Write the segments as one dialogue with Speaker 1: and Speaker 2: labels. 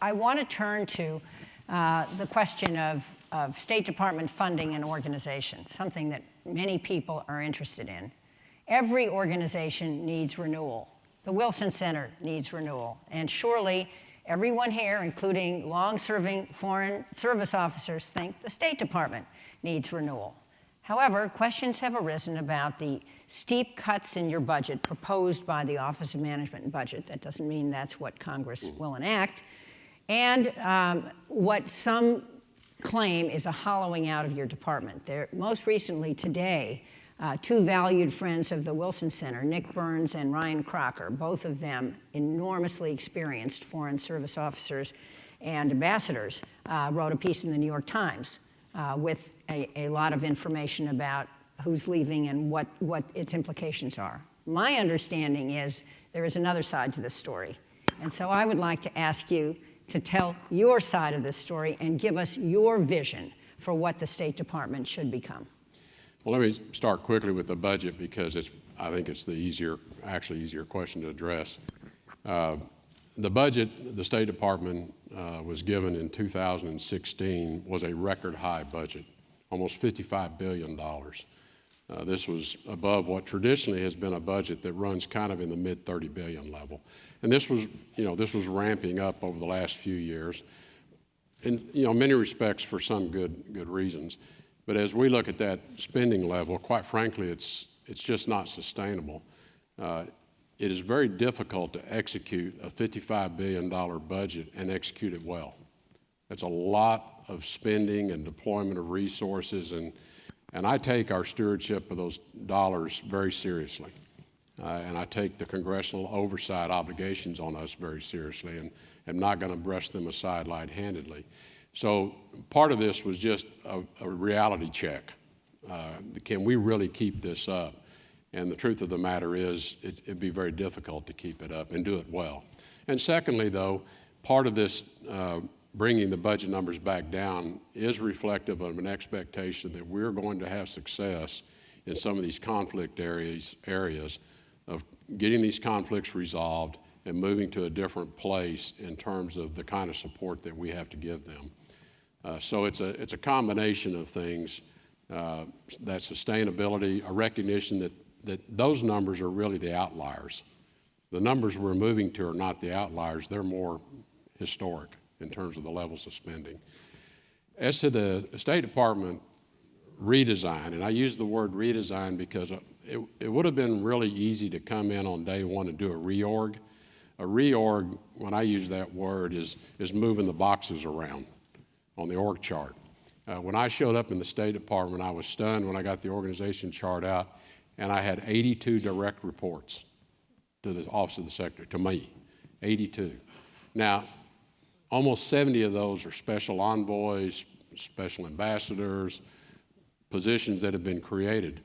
Speaker 1: I want to turn to the question of State Department funding and organization, something that many people are interested in. Every organization needs renewal. The Wilson Center needs renewal, and surely everyone here, including long-serving Foreign Service officers, think the State Department needs renewal. However, questions have arisen about the steep cuts in your budget proposed by the Office of Management and Budget. That doesn't mean that's what Congress will enact. And what some claim is a hollowing out of your department. Most recently today, two valued friends of the Wilson Center, Nick Burns and Ryan Crocker, both of them enormously experienced Foreign Service officers and ambassadors, wrote a piece in the New York Times with a lot of information about who's leaving and what its implications are. My understanding is there is another side to this story. And so I would like to ask you to tell your side of this story and give us your vision for what the State Department should become.
Speaker 2: Well, let me start quickly with the budget because I think it's the easier question to address. The budget the State Department was given in 2016 was a record high budget, almost $55 billion. This was above what traditionally has been a budget that runs kind of in the mid 30 billion level. And this was ramping up over the last few years in many respects for some good reasons. But as we look at that spending level, quite frankly, it's just not sustainable. It is very difficult to execute a $55 billion budget and execute it well. That's a lot of spending and deployment of resources, and I take our stewardship of those dollars very seriously. And I take the congressional oversight obligations on us very seriously, and am not going to brush them aside light-handedly. So part of this was just a reality check. Can we really keep this up? And the truth of the matter is it'd be very difficult to keep it up and do it well. And secondly, though, part of this bringing the budget numbers back down is reflective of an expectation that we're going to have success in some of these conflict areas of getting these conflicts resolved and moving to a different place in terms of the kind of support that we have to give them. So it's a combination of things, that sustainability, a recognition that those numbers are really the outliers. The numbers we're moving to are not the outliers, they're more historic in terms of the levels of spending. As to the State Department redesign, and I use the word redesign because it would have been really easy to come in on day one and do a reorg. A reorg, when I use that word, is moving the boxes around on the org chart. When I showed up in the State Department, I was stunned when I got the organization chart out, and I had 82 direct reports to the Office of the Secretary, to me, 82. Now, almost 70 of those are special envoys, special ambassadors, positions that have been created.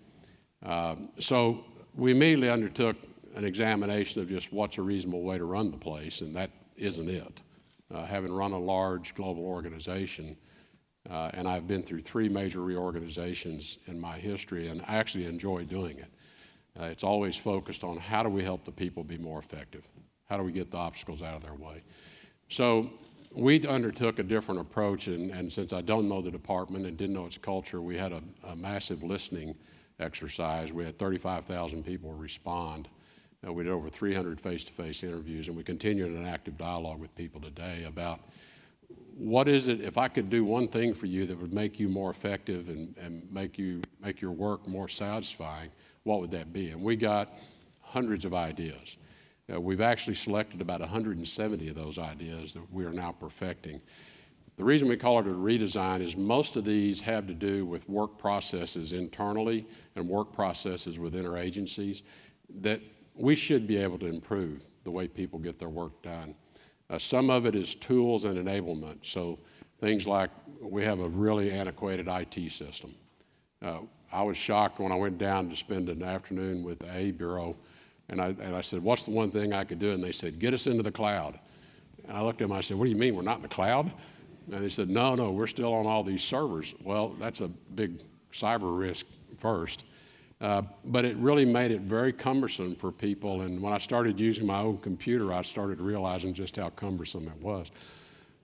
Speaker 2: So we immediately undertook an examination of just what's a reasonable way to run the place, and that isn't it. Having run a large global organization, and I've been through 3 major reorganizations in my history, and I actually enjoy doing it. It's always focused on how do we help the people be more effective? How do we get the obstacles out of their way? So we undertook a different approach, and since I don't know the department and didn't know its culture, we had a massive listening exercise. We had 35,000 people respond. We did over 300 face-to-face interviews, and we continue an active dialogue with people today about what is it, if I could do one thing for you that would make you more effective and make your work more satisfying, what would that be? And we got hundreds of ideas. We've actually selected about 170 of those ideas that we are now perfecting. The reason we call it a redesign is most of these have to do with work processes internally and work processes with interagencies that we should be able to improve the way people get their work done. Some of it is tools and enablement. So things like we have a really antiquated IT system. I was shocked when I went down to spend an afternoon with the A Bureau, and I said, what's the one thing I could do? And they said, get us into the cloud. And I looked at them, I said, what do you mean, we're not in the cloud? And they said, no, we're still on all these servers. Well, that's a big cyber risk first. But it really made it very cumbersome for people. And when I started using my own computer, I started realizing just how cumbersome it was.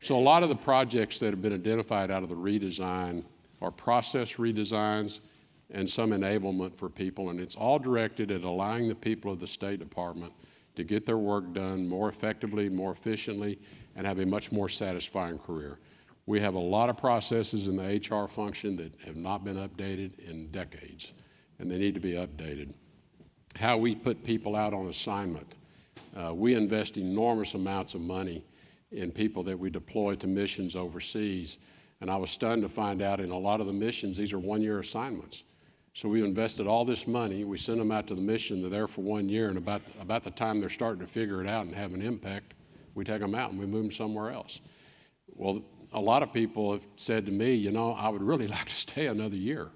Speaker 2: So a lot of the projects that have been identified out of the redesign are process redesigns and some enablement for people, and it's all directed at allowing the people of the State Department to get their work done more effectively, more efficiently, and have a much more satisfying career. We have a lot of processes in the HR function that have not been updated in decades, and they need to be updated. How we put people out on assignment. We invest enormous amounts of money in people that we deploy to missions overseas, and I was stunned to find out in a lot of the missions, these are one-year assignments. So we invested all this money, we send them out to the mission, they're there for 1 year, and about the time they're starting to figure it out and have an impact, we take them out and we move them somewhere else. Well, a lot of people have said to me, you know, I would really like to stay another year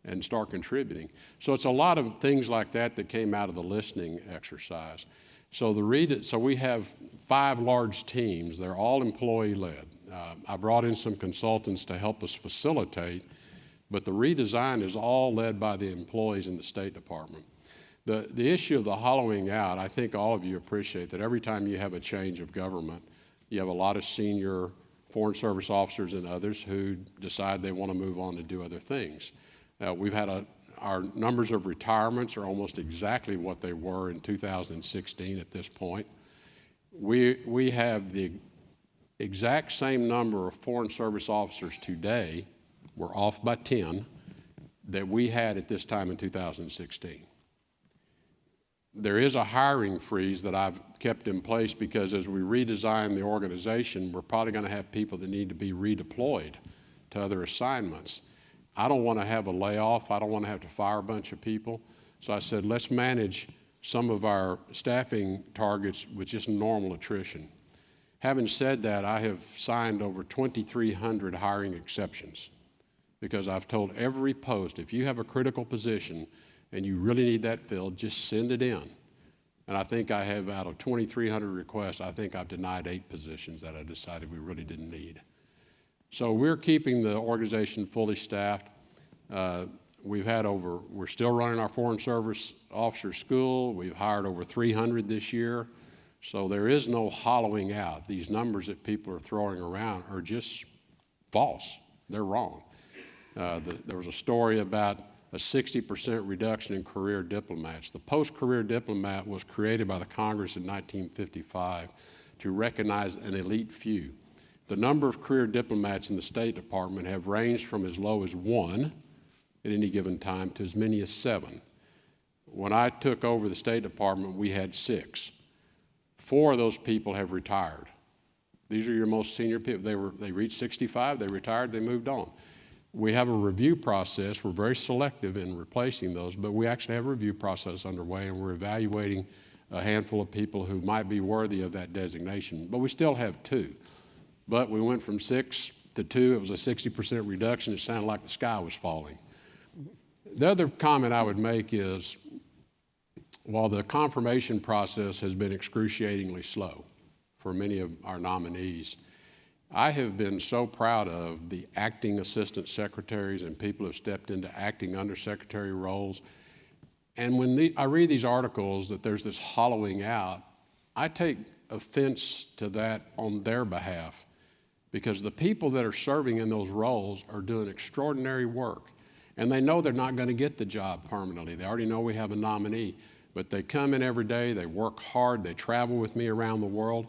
Speaker 2: and start contributing. So it's a lot of things like that that came out of the listening exercise. So we have 5 large teams. They're all employee-led. I brought in some consultants to help us facilitate, but the redesign is all led by the employees in the State Department. The issue of the hollowing out, I think all of you appreciate that every time you have a change of government, you have a lot of senior Foreign Service officers and others who decide they want to move on to do other things. We've had our numbers of retirements are almost exactly what they were in 2016 at this point. We have the exact same number of Foreign Service officers today, we're off by 10, that we had at this time in 2016. There is a hiring freeze that I've kept in place because as we redesign the organization, we're probably going to have people that need to be redeployed to other assignments. I don't want to have a layoff. I don't want to have to fire a bunch of people. So I said, let's manage some of our staffing targets with just normal attrition. Having said that, I have signed over 2,300 hiring exceptions because I've told every post, if you have a critical position and you really need that filled, just send it in. And I think I have, out of 2,300 requests, I think I've denied 8 positions that I decided we really didn't need. So we're keeping the organization fully staffed. We're still running our Foreign Service Officer School. We've hired over 300 this year. So there is no hollowing out. These numbers that people are throwing around are just false. They're wrong. There was a story about a 60% reduction in career diplomats. The post-career diplomat was created by the Congress in 1955 to recognize an elite few. The number of career diplomats in the State Department have ranged from as low as 1 at any given time to as many as 7. When I took over the State Department, we had 6. 4 of those people have retired. These are your most senior people. They reached 65, they retired, they moved on. We have a review process. We're very selective in replacing those, but we actually have a review process underway, and we're evaluating a handful of people who might be worthy of that designation. But we still have 2. But we went from 6 to 2. It was a 60% reduction. It sounded like the sky was falling. The other comment I would make is, while the confirmation process has been excruciatingly slow for many of our nominees, I have been so proud of the acting assistant secretaries and people who have stepped into acting undersecretary roles. And when I read these articles that there's this hollowing out, I take offense to that on their behalf, because the people that are serving in those roles are doing extraordinary work. And they know they're not going to get the job permanently. They already know we have a nominee, but they come in every day, they work hard, they travel with me around the world.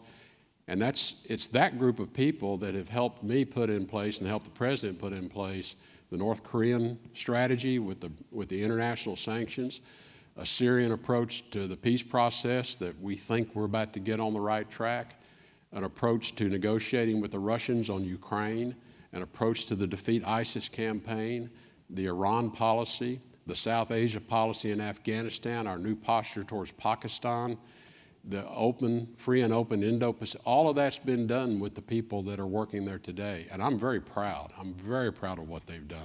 Speaker 2: And it's that group of people that have helped me put in place and helped the president put in place the North Korean strategy with the international sanctions, a Syrian approach to the peace process that we think we're about to get on the right track, an approach to negotiating with the Russians on Ukraine, an approach to the Defeat ISIS campaign, the Iran policy, the South Asia policy in Afghanistan, our new posture towards Pakistan, the free and open Indo-Pacific. All of that's been done with the people that are working there today. And I'm very proud. I'm very proud of what they've done.